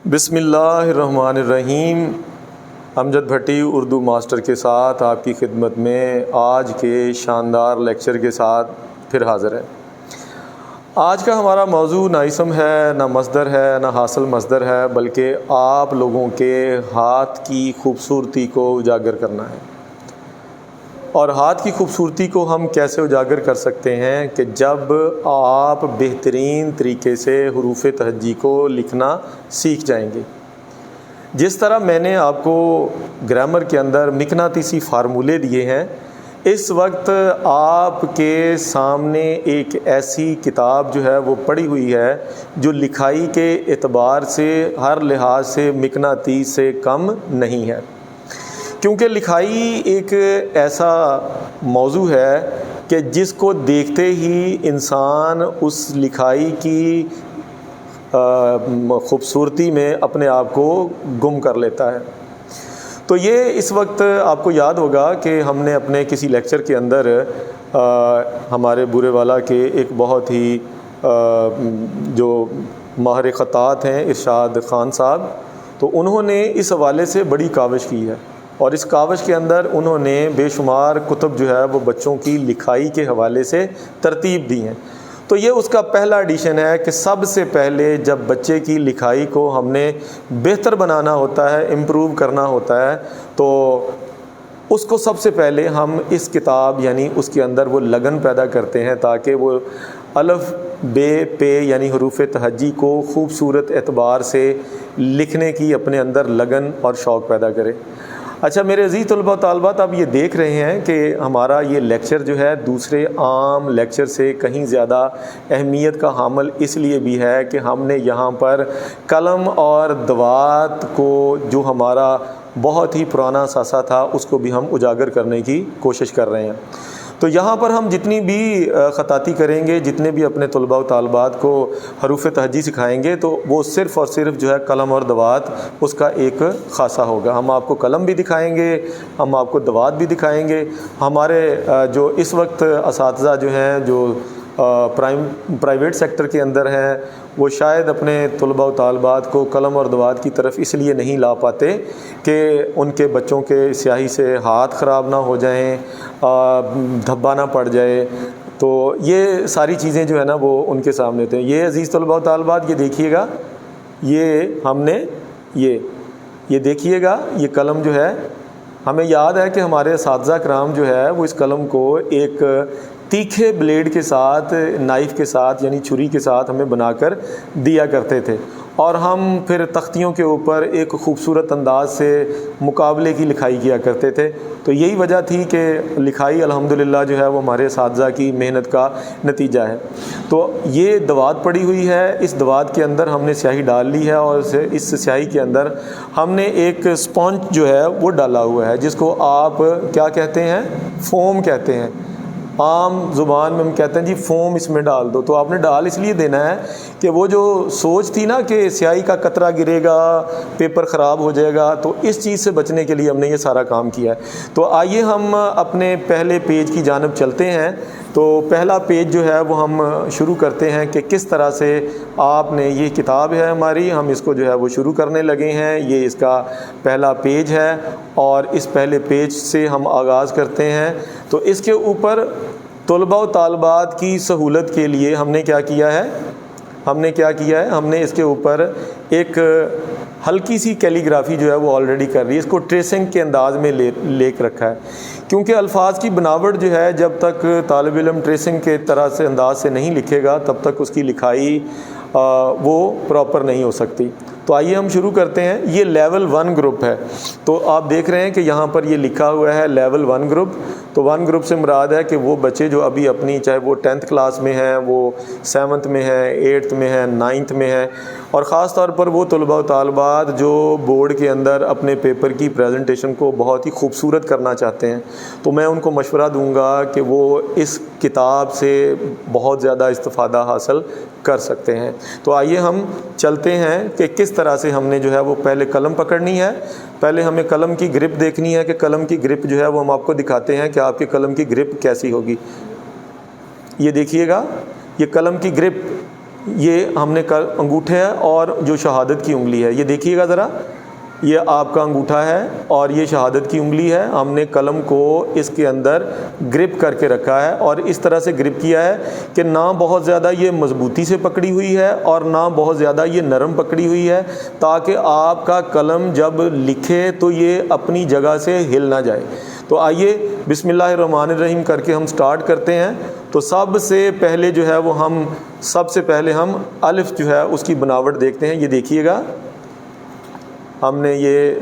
بسم اللہ الرحمن الرحیم۔ امجد بھٹی اردو ماسٹر کے ساتھ آپ کی خدمت میں آج کے شاندار لیکچر کے ساتھ پھر حاضر ہے۔ آج کا ہمارا موضوع نہ اسم ہے، نہ مصدر ہے، نہ حاصل مصدر ہے، بلکہ آپ لوگوں کے ہاتھ کی خوبصورتی کو اجاگر کرنا ہے۔ اور ہاتھ کی خوبصورتی کو ہم کیسے اجاگر کر سکتے ہیں کہ جب آپ بہترین طریقے سے حروف تہجی کو لکھنا سیکھ جائیں گے۔ جس طرح میں نے آپ کو گرامر کے اندر مقناطیسی فارمولے دیے ہیں، اس وقت آپ کے سامنے ایک ایسی کتاب جو ہے وہ پڑی ہوئی ہے جو لکھائی کے اعتبار سے ہر لحاظ سے مقناطیس سے کم نہیں ہے، کیونکہ لکھائی ایک ایسا موضوع ہے کہ جس کو دیکھتے ہی انسان اس لکھائی کی خوبصورتی میں اپنے آپ کو گم کر لیتا ہے۔ تو یہ اس وقت آپ کو یاد ہوگا کہ ہم نے اپنے کسی لیکچر کے اندر ہمارے بورے والا کے ایک بہت ہی جو ماہر خطاط ہیں ارشاد خان صاحب، تو انہوں نے اس حوالے سے بڑی کاوش کی ہے، اور اس کاوش کے اندر انہوں نے بے شمار کتب جو ہے وہ بچوں کی لکھائی کے حوالے سے ترتیب دی ہیں۔ تو یہ اس کا پہلا ایڈیشن ہے کہ سب سے پہلے جب بچے کی لکھائی کو ہم نے بہتر بنانا ہوتا ہے، امپروو کرنا ہوتا ہے، تو اس کو سب سے پہلے ہم اس کتاب یعنی اس کے اندر وہ لگن پیدا کرتے ہیں تاکہ وہ الف بے پے یعنی حروف تہجی کو خوبصورت اعتبار سے لکھنے کی اپنے اندر لگن اور شوق پیدا کرے۔ اچھا میرے عزیز طلباء و طالبات، آپ یہ دیکھ رہے ہیں کہ ہمارا یہ لیکچر جو ہے دوسرے عام لیکچر سے کہیں زیادہ اہمیت کا حامل اس لیے بھی ہے کہ ہم نے یہاں پر قلم اور دوات کو جو ہمارا بہت ہی پرانا اثاثہ تھا اس کو بھی ہم اجاگر کرنے کی کوشش کر رہے ہیں۔ تو یہاں پر ہم جتنی بھی خطاطی کریں گے، جتنے بھی اپنے طلباء و طالبات کو حروف تہجی سکھائیں گے، تو وہ صرف اور صرف جو ہے قلم اور دوات اس کا ایک خاصہ ہوگا۔ ہم آپ کو قلم بھی دکھائیں گے، ہم آپ کو دوات بھی دکھائیں گے۔ ہمارے جو اس وقت اساتذہ جو ہیں جو پرائیویٹ سیکٹر کے اندر ہیں، وہ شاید اپنے طلباء و طالبات کو قلم اور دوات کی طرف اس لیے نہیں لا پاتے کہ ان کے بچوں کے سیاہی سے ہاتھ خراب نہ ہو جائیں، دھبا نہ پڑ جائے، تو یہ ساری چیزیں جو ہے نا وہ ان کے سامنے تھے۔ یہ عزیز طلباء و طالبات یہ دیکھیے گا، یہ ہم نے یہ دیکھیے گا، یہ قلم جو ہے ہمیں یاد ہے کہ ہمارے اساتذہ کرام جو ہے وہ اس قلم کو ایک تیکھے بلیڈ کے ساتھ، نائف کے ساتھ یعنی چھری کے ساتھ ہمیں بنا کر دیا کرتے تھے، اور ہم پھر تختیوں کے اوپر ایک خوبصورت انداز سے مقابلے کی لکھائی کیا کرتے تھے۔ تو یہی وجہ تھی کہ لکھائی الحمدللہ جو ہے وہ ہمارے اساتذہ کی محنت کا نتیجہ ہے۔ تو یہ دوات پڑی ہوئی ہے، اس دوات کے اندر ہم نے سیاہی ڈال لی ہے، اور اس سیاہی کے اندر ہم نے ایک اسپونج جو ہے وہ ڈالا ہوا ہے، جس کو آپ کیا کہتے ہیں؟ فوم کہتے ہیں۔ عام زبان میں ہم کہتے ہیں جی فوم اس میں ڈال دو۔ تو آپ نے ڈال اس لیے دینا ہے کہ وہ جو سوچ تھی نا کہ سیاہی کا قطرہ گرے گا، پیپر خراب ہو جائے گا، تو اس چیز سے بچنے کے لیے ہم نے یہ سارا کام کیا ہے۔ تو آئیے ہم اپنے پہلے پیج کی جانب چلتے ہیں۔ تو پہلا پیج جو ہے وہ ہم شروع کرتے ہیں کہ کس طرح سے آپ نے، یہ کتاب ہے ہماری، ہم اس کو جو ہے وہ شروع کرنے لگے ہیں۔ یہ اس کا پہلا پیج ہے، اور اس پہلے پیج سے ہم آغاز کرتے ہیں۔ تو اس کے اوپر طلباء و طالبات کی سہولت کے لیے ہم نے کیا کیا ہے؟ ہم نے اس کے اوپر ایک ہلکی سی کیلیگرافی جو ہے وہ آلریڈی کر رہی ہے، اس کو ٹریسنگ کے انداز میں لے کے رکھا ہے، کیونکہ الفاظ کی بناوٹ جو ہے جب تک طالب علم ٹریسنگ کے طرح سے انداز سے نہیں لکھے گا تب تک اس کی لکھائی وہ پراپر نہیں ہو سکتی۔ تو آئیے ہم شروع کرتے ہیں۔ یہ لیول 1 گروپ ہے، تو آپ دیکھ رہے ہیں کہ یہاں پر یہ لکھا ہوا ہے لیول 1 گروپ۔ تو 1 گروپ سے مراد ہے کہ وہ بچے جو ابھی اپنی، چاہے وہ 10th کلاس میں ہیں، وہ 7th میں ہیں، 8th میں ہیں، 9th میں ہیں، اور خاص طور پر وہ طلباء و طالبات جو بورڈ کے اندر اپنے پیپر کی پریزنٹیشن کو بہت ہی خوبصورت کرنا چاہتے ہیں، تو میں ان کو مشورہ دوں گا کہ وہ اس کتاب سے بہت زیادہ استفادہ حاصل کر سکتے ہیں۔ تو آئیے ہم چلتے ہیں کہ کس طرح سے ہم نے جو ہے وہ پہلے قلم پکڑنی ہے، پہلے ہمیں قلم کی گرپ دیکھنی ہے کہ قلم کی گرپ جو ہے وہ ہم آپ کو دکھاتے ہیں کہ آپ کی قلم کی گرپ کیسی ہوگی۔ یہ دیکھیے گا، یہ قلم کی گرپ یہ ہم نے انگوٹھے ہے اور جو شہادت کی انگلی ہے، یہ دیکھیے گا ذرا، یہ آپ کا انگوٹھا ہے اور یہ شہادت کی انگلی ہے. ہم نے قلم کو اس کے اندر گرپ کر کے رکھا ہے اور اس طرح سے گرپ کیا ہے کہ نہ بہت زیادہ یہ مضبوطی سے پکڑی ہوئی ہے اور نہ بہت زیادہ یہ نرم پکڑی ہوئی ہے، تاکہ آپ کا قلم جب لکھے تو یہ اپنی جگہ سے ہل نہ جائے. تو آئیے بسم اللہ الرحمن الرحیم کر کے ہم سٹارٹ کرتے ہیں. تو سب سے پہلے جو ہے وہ ہم الف جو ہے اس کی بناوٹ دیکھتے ہیں. یہ دیکھیے گا، ہم نے یہ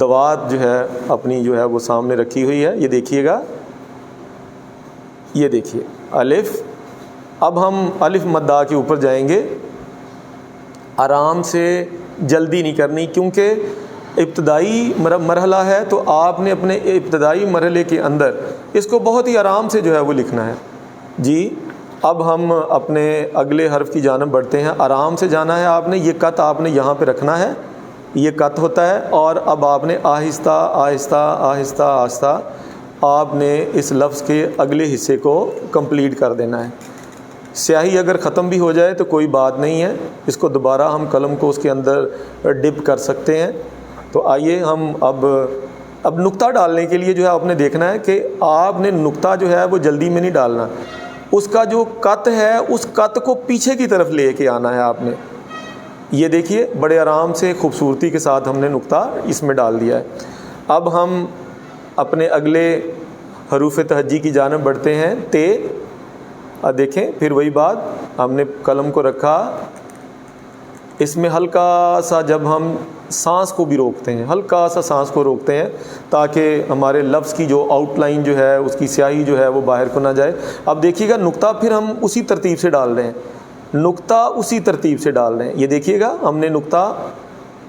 دوات جو ہے اپنی جو ہے وہ سامنے رکھی ہوئی ہے. یہ دیکھیے گا، یہ دیکھیے الف. اب ہم الف مدہ کے اوپر جائیں گے. آرام سے، جلدی نہیں کرنی، کیونکہ ابتدائی مرحلہ ہے تو آپ نے اپنے ابتدائی مرحلے کے اندر اس کو بہت ہی آرام سے جو ہے وہ لکھنا ہے. جی اب ہم اپنے اگلے حرف کی جانب بڑھتے ہیں. آرام سے جانا ہے آپ نے. یہ قط آپ نے یہاں پہ رکھنا ہے، یہ قط ہوتا ہے. اور اب آپ نے آہستہ آہستہ آہستہ آہستہ آپ نے اس لفظ کے اگلے حصے کو کمپلیٹ کر دینا ہے. سیاہی اگر ختم بھی ہو جائے تو کوئی بات نہیں ہے، اس کو دوبارہ ہم قلم کو اس کے اندر ڈپ کر سکتے ہیں. تو آئیے ہم اب نقطہ ڈالنے کے لیے جو ہے آپ نے دیکھنا ہے کہ آپ نے نقطہ جو ہے وہ جلدی میں نہیں ڈالنا. اس کا جو قط ہے اس قط کو پیچھے کی طرف لے کے آنا ہے آپ نے. یہ دیکھیے بڑے آرام سے خوبصورتی کے ساتھ ہم نے نقطہ اس میں ڈال دیا ہے. اب ہم اپنے اگلے حروف تہجی کی جانب بڑھتے ہیں. تے. دیکھیں پھر وہی بات، ہم نے قلم کو رکھا، اس میں ہلکا سا جب ہم سانس کو بھی روکتے ہیں، ہلکا سا سانس کو روکتے ہیں تاکہ ہمارے لفظ کی جو آؤٹ لائن جو ہے اس کی سیاہی جو ہے وہ باہر کو نہ جائے. اب دیکھیے گا نقطہ پھر ہم اسی ترتیب سے ڈال رہے ہیں، نقطہ اسی ترتیب سے ڈال رہے ہیں. یہ دیکھیے گا ہم نے نقطہ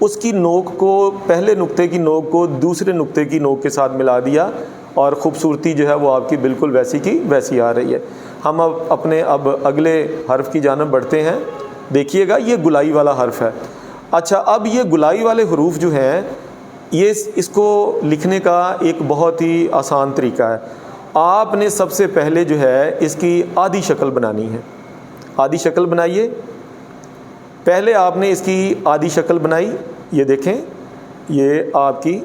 اس کی نوک کو، پہلے نقطے کی نوک کو دوسرے نقطے کی نوک کے ساتھ ملا دیا اور خوبصورتی جو ہے وہ آپ کی بالکل ویسی کی ویسی آ رہی ہے. ہم اب اگلے حرف کی جانب بڑھتے ہیں. دیکھیے گا یہ گلائی والا حرف ہے. اچھا اب یہ گلائی والے حروف جو ہیں یہ اس کو لکھنے کا ایک بہت ہی آسان طریقہ ہے. آپ نے سب سے پہلے جو ہے اس کی آدھی شکل بنانی ہے. آدھی شکل بنائیے. پہلے آپ نے اس کی آدھی شکل بنائی. یہ دیکھیں یہ آپ کی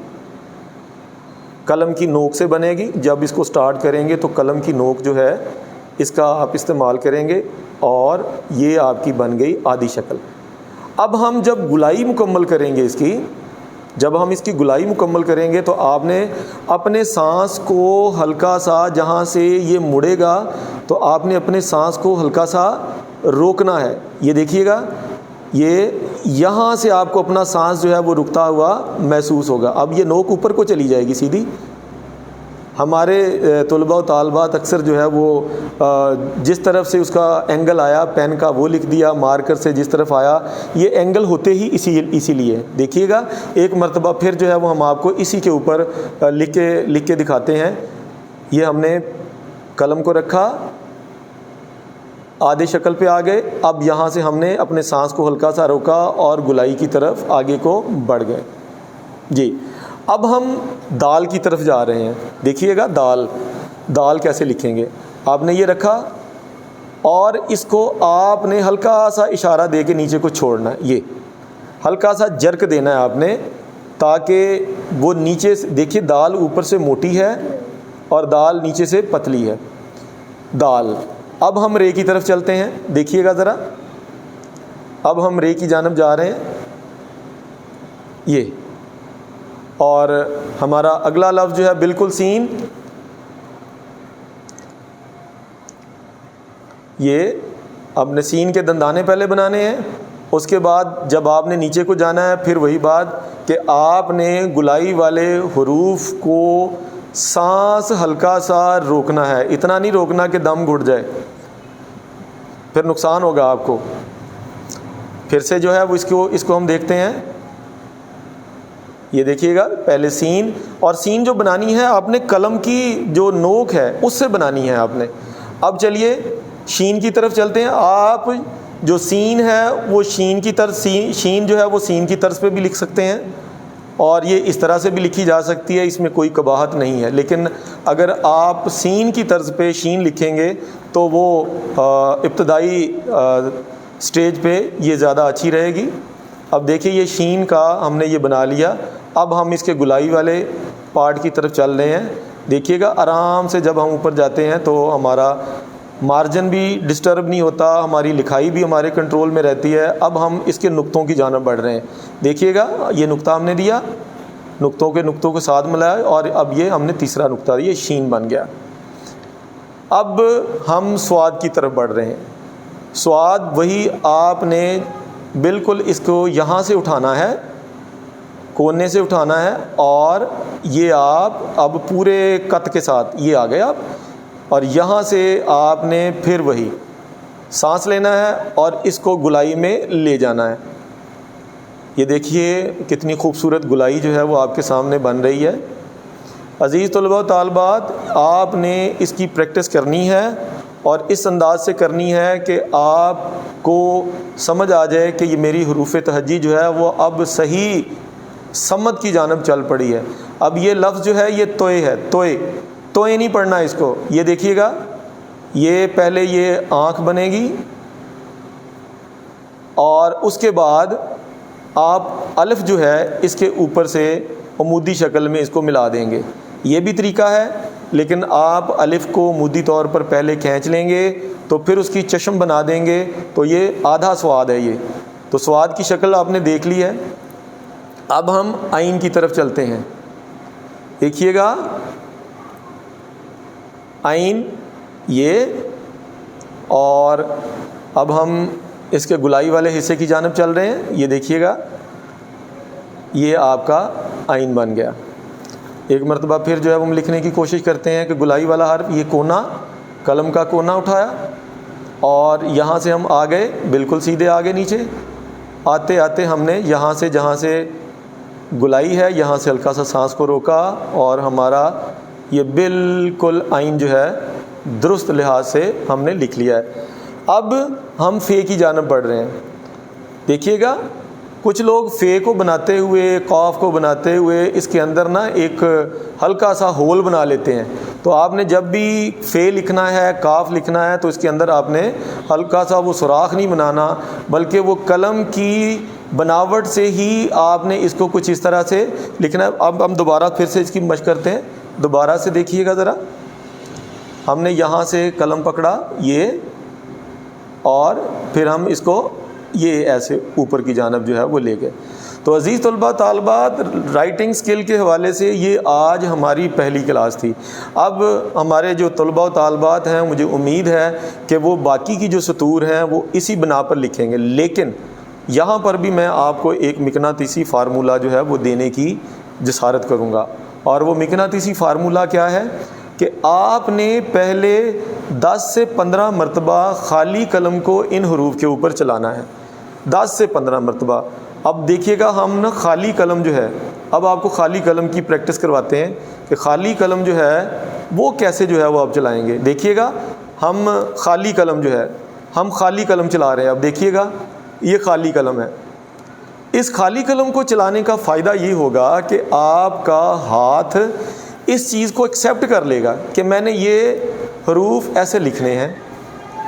قلم کی نوک سے بنے گی. جب اس کو سٹارٹ کریں گے تو قلم کی نوک جو ہے اس کا آپ استعمال کریں گے اور یہ آپ کی بن گئی آدھی شکل. اب ہم جب گلائی مکمل کریں گے جب ہم اس کی گلائی مکمل کریں گے تو آپ نے اپنے سانس کو ہلکا سا، جہاں سے یہ مڑے گا تو آپ نے اپنے سانس کو ہلکا سا روکنا ہے. یہ دیکھیے گا یہ یہاں سے آپ کو اپنا سانس جو ہے وہ رکتا ہوا محسوس ہوگا. اب یہ نوک اوپر کو چلی جائے گی سیدھی. ہمارے طلباء و طالبات اکثر جو ہے وہ جس طرف سے اس کا اینگل آیا پین کا وہ لکھ دیا، مارکر سے جس طرف آیا، یہ اینگل ہوتے ہی اسی لیے. دیکھیے گا ایک مرتبہ پھر جو ہے وہ ہم آپ کو اسی کے اوپر لکھ کے دکھاتے ہیں. یہ ہم نے قلم کو رکھا، آدھے شکل پہ آ گئے. اب یہاں سے ہم نے اپنے سانس کو ہلکا سا روکا اور گلائی کی طرف آگے کو بڑھ گئے. جی اب ہم دال کی طرف جا رہے ہیں. دیکھیے گا دال کیسے لکھیں گے. آپ نے یہ رکھا اور اس کو آپ نے ہلکا سا اشارہ دے کے نیچے کو چھوڑنا ہے. یہ ہلکا سا جرک دینا ہے آپ نے تاکہ وہ نیچے سے، دیکھیے دال اوپر سے موٹی ہے اور دال نیچے سے پتلی ہے. دال. اب ہم رے کی طرف چلتے ہیں. دیکھیے گا ذرا، اب ہم رے کی جانب جا رہے ہیں. یہ اور ہمارا اگلا لفظ جو ہے بالکل سین. یہ اب نے سین کے دندانے پہلے بنانے ہیں. اس کے بعد جب آپ نے نیچے کو جانا ہے پھر وہی بات کہ آپ نے گلائی والے حروف کو سانس ہلکا سا روکنا ہے. اتنا نہیں روکنا کہ دم گھٹ جائے، پھر نقصان ہوگا آپ کو. پھر سے جو ہے وہ اس کو ہم دیکھتے ہیں. یہ دیکھیے گا پہلے سین، اور سین جو بنانی ہے آپ نے قلم کی جو نوک ہے اس سے بنانی ہے آپ نے. اب چلیے شین کی طرف چلتے ہیں. آپ جو سین ہے وہ شین کی طرز، شین جو ہے وہ سین کی طرز پہ بھی لکھ سکتے ہیں اور یہ اس طرح سے بھی لکھی جا سکتی ہے، اس میں کوئی قباحت نہیں ہے. لیکن اگر آپ سین کی طرز پہ شین لکھیں گے تو وہ ابتدائی سٹیج پہ یہ زیادہ اچھی رہے گی۔ اب دیکھیے یہ شین کا ہم نے یہ بنا لیا، اب ہم اس کے گلائی والے پارٹ کی طرف چل رہے ہیں۔ دیکھیے گا آرام سے جب ہم اوپر جاتے ہیں تو ہمارا مارجن بھی ڈسٹرب نہیں ہوتا، ہماری لکھائی بھی ہمارے کنٹرول میں رہتی ہے۔ اب ہم اس کے نقطوں کی جانب بڑھ رہے ہیں۔ دیکھیے گا یہ نقطہ ہم نے دیا، نقطوں کے ساتھ ملایا، اور اب یہ ہم نے تیسرا نقطہ دیا، یہ شین بن گیا۔ اب ہم سواد کی طرف بڑھ رہے ہیں۔ سواد وہی آپ نے بالکل اس کو یہاں سے اٹھانا ہے، کونے سے اٹھانا ہے، اور یہ آپ اب پورے قط کے ساتھ یہ آ گئے آپ، اور یہاں سے آپ نے پھر وہی سانس لینا ہے اور اس کو گلائی میں لے جانا ہے۔ یہ دیکھیے کتنی خوبصورت گلائی جو ہے وہ آپ کے سامنے بن رہی ہے۔ عزیز طلباء و طالبات، آپ نے اس کی پریکٹس کرنی ہے اور اس انداز سے کرنی ہے کہ آپ کو سمجھ آ جائے کہ یہ میری حروف تہجی جو ہے وہ اب صحیح سمت کی جانب چل پڑی ہے۔ اب یہ لفظ جو ہے یہ توئے ہے، توئے نہیں پڑھنا اس کو۔ یہ دیکھیے گا، یہ پہلے یہ آنکھ بنے گی اور اس کے بعد آپ الف جو ہے اس کے اوپر سے عمودی شکل میں اس کو ملا دیں گے۔ یہ بھی طریقہ ہے، لیکن آپ الف کو عمودی طور پر پہلے کھینچ لیں گے تو پھر اس کی چشم بنا دیں گے، تو یہ آدھا سواد ہے۔ یہ تو سواد کی شکل آپ نے دیکھ لی ہے۔ اب ہم عین کی طرف چلتے ہیں۔ دیکھیے گا عین یہ، اور اب ہم اس کے گلائی والے حصے کی جانب چل رہے ہیں۔ یہ دیکھیے گا یہ آپ کا عین بن گیا۔ ایک مرتبہ پھر جو ہے وہ ہم لکھنے کی کوشش کرتے ہیں کہ گلائی والا حرف، یہ کونا، قلم کا کونا اٹھایا اور یہاں سے ہم آ گئے بالکل سیدھے آگے نیچے، آتے آتے ہم نے یہاں سے جہاں سے گلائی ہے یہاں سے ہلکا سا سانس کو روکا، اور ہمارا یہ بالکل عین جو ہے درست لحاظ سے ہم نے لکھ لیا ہے۔ اب ہم فے کی جانب بڑھ رہے ہیں۔ دیکھیے گا کچھ لوگ فے کو بناتے ہوئے، قاف کو بناتے ہوئے اس کے اندر نا ایک ہلکا سا ہول بنا لیتے ہیں۔ تو آپ نے جب بھی فے لکھنا ہے، قاف لکھنا ہے، تو اس کے اندر آپ نے ہلکا سا وہ سوراخ نہیں بنانا، بلکہ وہ قلم کی بناوٹ سے ہی آپ نے اس کو کچھ اس طرح سے لکھنا ہے۔ اب ہم دوبارہ پھر سے اس کی مشق کرتے ہیں۔ دوبارہ سے دیکھیے گا ذرا، ہم نے یہاں سے قلم پکڑا یہ، اور پھر ہم اس کو یہ ایسے اوپر کی جانب جو ہے وہ لے گئے۔ تو عزیز طلباء طالبات، رائٹنگ سکل کے حوالے سے یہ آج ہماری پہلی کلاس تھی۔ اب ہمارے جو طلباء و طالبات ہیں، مجھے امید ہے کہ وہ باقی کی جو سطور ہیں وہ اسی بنا پر لکھیں گے، لیکن یہاں پر بھی میں آپ کو ایک مقناطیسی فارمولہ جو ہے وہ دینے کی جسارت کروں گا، اور وہ مقناطیسی فارمولہ کیا ہے کہ آپ نے پہلے 10 سے 15 مرتبہ خالی قلم کو ان حروف کے اوپر چلانا ہے، 10 سے 15 مرتبہ۔ اب دیکھیے گا ہم نا خالی قلم جو ہے، اب آپ کو خالی قلم کی پریکٹس کرواتے ہیں کہ خالی قلم جو ہے وہ کیسے جو ہے وہ آپ چلائیں گے۔ دیکھیے گا ہم خالی قلم جو ہے، ہم خالی قلم چلا رہے ہیں۔ اب دیکھیے گا یہ خالی قلم ہے۔ اس خالی قلم کو چلانے کا فائدہ یہ ہوگا کہ آپ کا ہاتھ اس چیز کو ایکسیپٹ کر لے گا کہ میں نے یہ حروف ایسے لکھنے ہیں،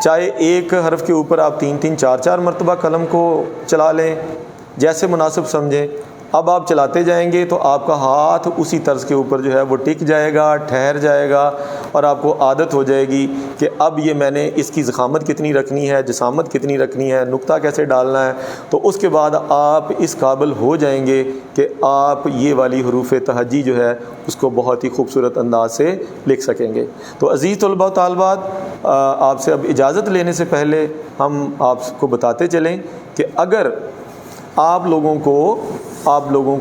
چاہے ایک حرف کے اوپر آپ 3 4 مرتبہ قلم کو چلا لیں، جیسے مناسب سمجھیں۔ اب آپ چلاتے جائیں گے تو آپ کا ہاتھ اسی طرز کے اوپر جو ہے وہ ٹک جائے گا، ٹھہر جائے گا، اور آپ کو عادت ہو جائے گی کہ اب یہ میں نے اس کی ضخامت کتنی رکھنی ہے، جسامت کتنی رکھنی ہے، نقطہ کیسے ڈالنا ہے۔ تو اس کے بعد آپ اس قابل ہو جائیں گے کہ آپ یہ والی حروف تہجی جو ہے اس کو بہت ہی خوبصورت انداز سے لکھ سکیں گے۔ تو عزیز طلباء و طالبات، آپ سے اب اجازت لینے سے پہلے ہم آپ کو بتاتے چلیں کہ اگر آپ لوگوں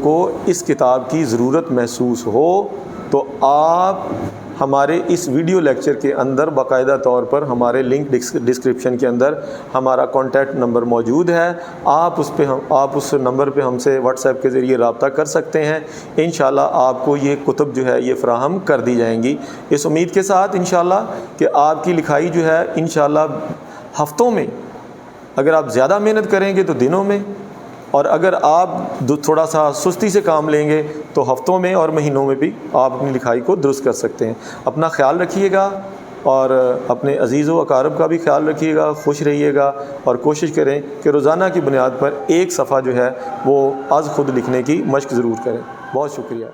کو اس کتاب کی ضرورت محسوس ہو تو آپ ہمارے اس ویڈیو لیکچر کے اندر باقاعدہ طور پر ہمارے لنک ڈسکرپشن کے اندر ہمارا کانٹیکٹ نمبر موجود ہے، آپ اس نمبر پہ ہم سے واٹس ایپ کے ذریعے رابطہ کر سکتے ہیں۔ انشاءاللہ آپ کو یہ کتب جو ہے یہ فراہم کر دی جائیں گی، اس امید کے ساتھ انشاءاللہ کہ آپ کی لکھائی جو ہے انشاءاللہ ہفتوں میں، اگر آپ زیادہ محنت کریں گے تو دنوں میں، اور اگر آپ تھوڑا سا سستی سے کام لیں گے تو ہفتوں میں اور مہینوں میں بھی آپ اپنی لکھائی کو درست کر سکتے ہیں۔ اپنا خیال رکھیے گا، اور اپنے عزیز و اقارب کا بھی خیال رکھیے گا، خوش رہیے گا، اور کوشش کریں کہ روزانہ کی بنیاد پر ایک صفحہ جو ہے وہ از خود لکھنے کی مشق ضرور کریں۔ بہت شکریہ۔